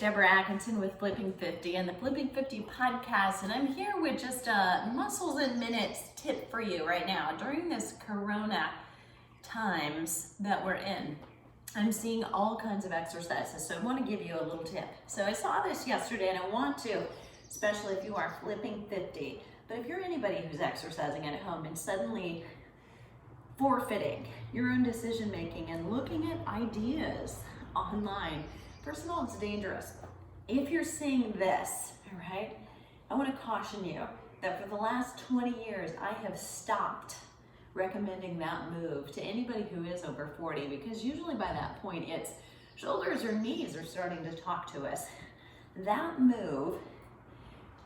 Deborah Atkinson with Flipping 50 and the Flipping 50 podcast, and I'm here with just a muscles in minutes tip for you right now. During this Corona times that we're in, I'm seeing all kinds of exercises, so I want to give you a little tip. So I saw this yesterday and I want to, especially if you are Flipping 50, but if you're anybody who's exercising at home and suddenly forfeiting your own decision making and looking at ideas online, first of all, it's dangerous. If you're seeing this, all right, I want to caution you that for the last 20 years, I have stopped recommending that move to anybody who is over 40, because usually by that point, it's shoulders or knees are starting to talk to us. That move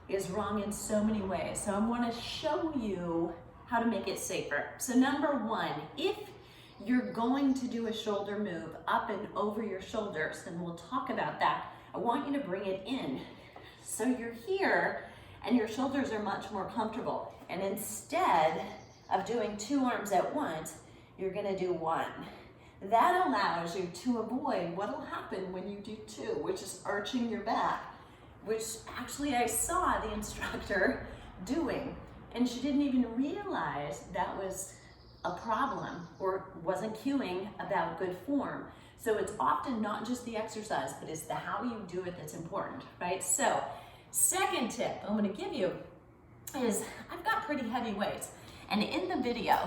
is wrong in so many ways. So I want to show you how to make it safer. So number one, if you're going to do a shoulder move up and over your shoulders, and we'll talk about that, I want you to bring it in. So you're here and your shoulders are much more comfortable. And instead of doing two arms at once, you're gonna do one. That allows you to avoid what'll happen when you do two, which is arching your back, which actually I saw the instructor doing, and she didn't even realize that was a problem or wasn't cueing about good form. So it's often not just the exercise, but it's the how you do it that's important, right? So second tip I'm gonna give you is I've got pretty heavy weights. And in the video,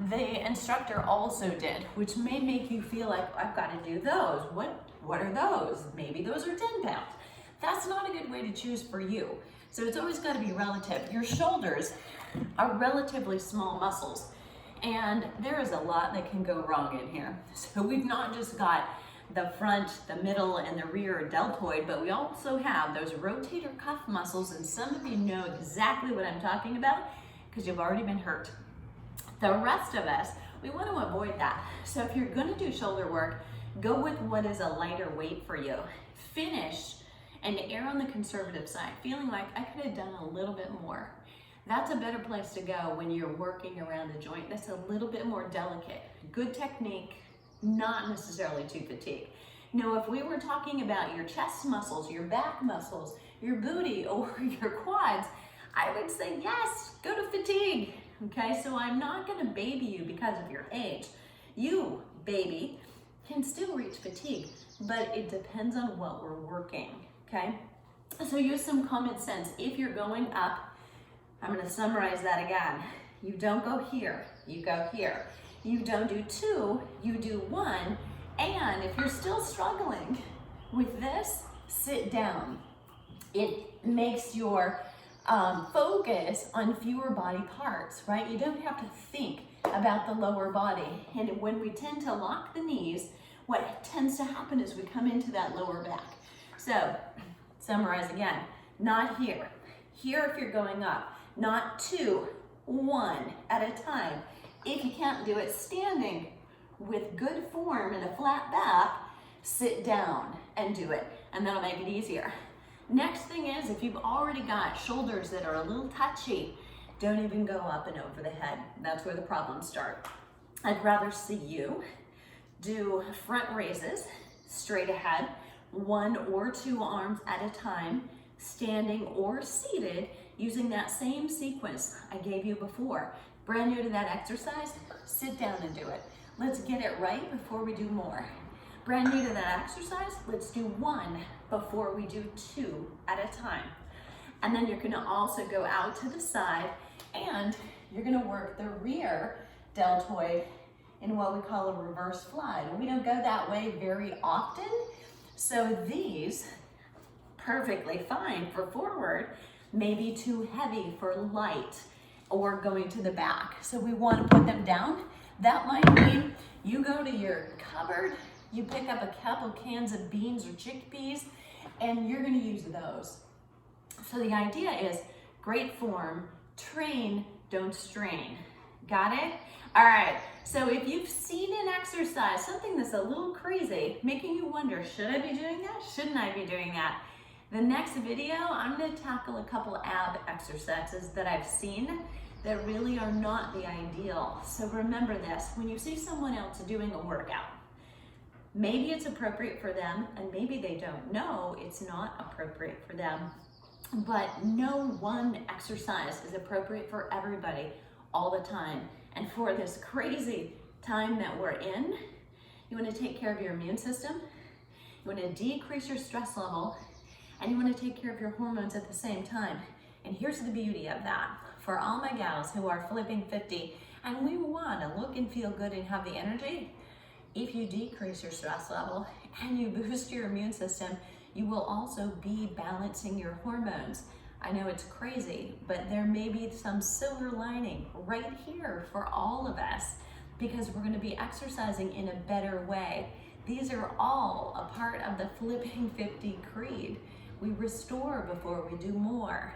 the instructor also did, which may make you feel like I've got to do those. What are those? Maybe those are 10 pounds. That's not a good way to choose for you. So it's always got to be relative. Your shoulders are relatively small muscles, and there is a lot that can go wrong in here. So we've not just got the front, the middle, and the rear deltoid, but we also have those rotator cuff muscles, and some of you know exactly what I'm talking about because you've already been hurt. The rest of us, we want to avoid that. So if you're going to do shoulder work, go with what is a lighter weight for you. Finish and err on the conservative side, feeling like I could have done a little bit more. That's a better place to go when you're working around a joint that's a little bit more delicate. Good technique, not necessarily too fatigued. Now, if we were talking about your chest muscles, your back muscles, your booty, or your quads, I would say yes, go to fatigue. Okay, so I'm not gonna baby you because of your age. You, baby, can still reach fatigue, but it depends on what we're working, okay? So use some common sense. If you're going up, I'm gonna summarize that again. You don't go here, you go here. You don't do two, you do one. And if you're still struggling with this, sit down. It makes your focus on fewer body parts, right? You don't have to think about the lower body. And when we tend to lock the knees, what tends to happen is we come into that lower back. So, summarize again, not here. Here if you're going up, not two, one at a time. If you can't do it standing with good form and a flat back, sit down and do it, and that'll make it easier. Next thing is, if you've already got shoulders that are a little touchy, don't even go up and over the head. That's where the problems start. I'd rather see you do front raises straight ahead, one or two arms at a time, standing or seated, using that same sequence I gave you before. Brand new to that exercise, sit down and do it. Let's get it right before we do more. Brand new to that exercise, let's do one before we do two at a time. And then you're gonna also go out to the side and you're gonna work the rear deltoid in what we call a reverse fly. And we don't go that way very often, so these perfectly fine for forward, maybe too heavy for light or going to the back. So we want to put them down. That might mean you go to your cupboard, you pick up a couple cans of beans or chickpeas, and you're gonna use those. So the idea is great form, train, don't strain. Got it? All right, so if you've seen an exercise, something that's a little crazy, making you wonder, should I be doing that? Shouldn't I be doing that? The next video, I'm gonna tackle a couple ab exercises that I've seen that really are not the ideal. So remember this, when you see someone else doing a workout, Maybe it's appropriate for them, and maybe they don't know it's not appropriate for them. But no one exercise is appropriate for everybody all the time. And for this crazy time that we're in, you want to take care of your immune system, you want to decrease your stress level, and you want to take care of your hormones at the same time. And here's the beauty of that. For all my gals who are flipping 50 and we want to look and feel good and have the energy, if you decrease your stress level and you boost your immune system, you will also be balancing your hormones. I know it's crazy, but there may be some silver lining right here for all of us, because we're going to be exercising in a better way. These are all a part of the Flipping 50 creed. We restore before we do more.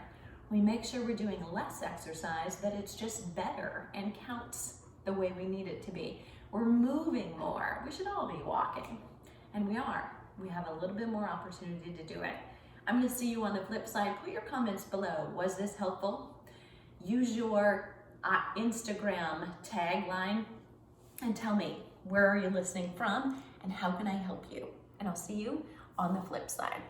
We make sure we're doing less exercise, that it's just better and counts the way we need it to be. We're moving more. We should all be walking, and we are. We have a little bit more opportunity to do it. I'm going to see you on the flip side. Put your comments below. Was this helpful? Use your Instagram tagline and tell me, where are you listening from and how can I help you? And I'll see you on the flip side.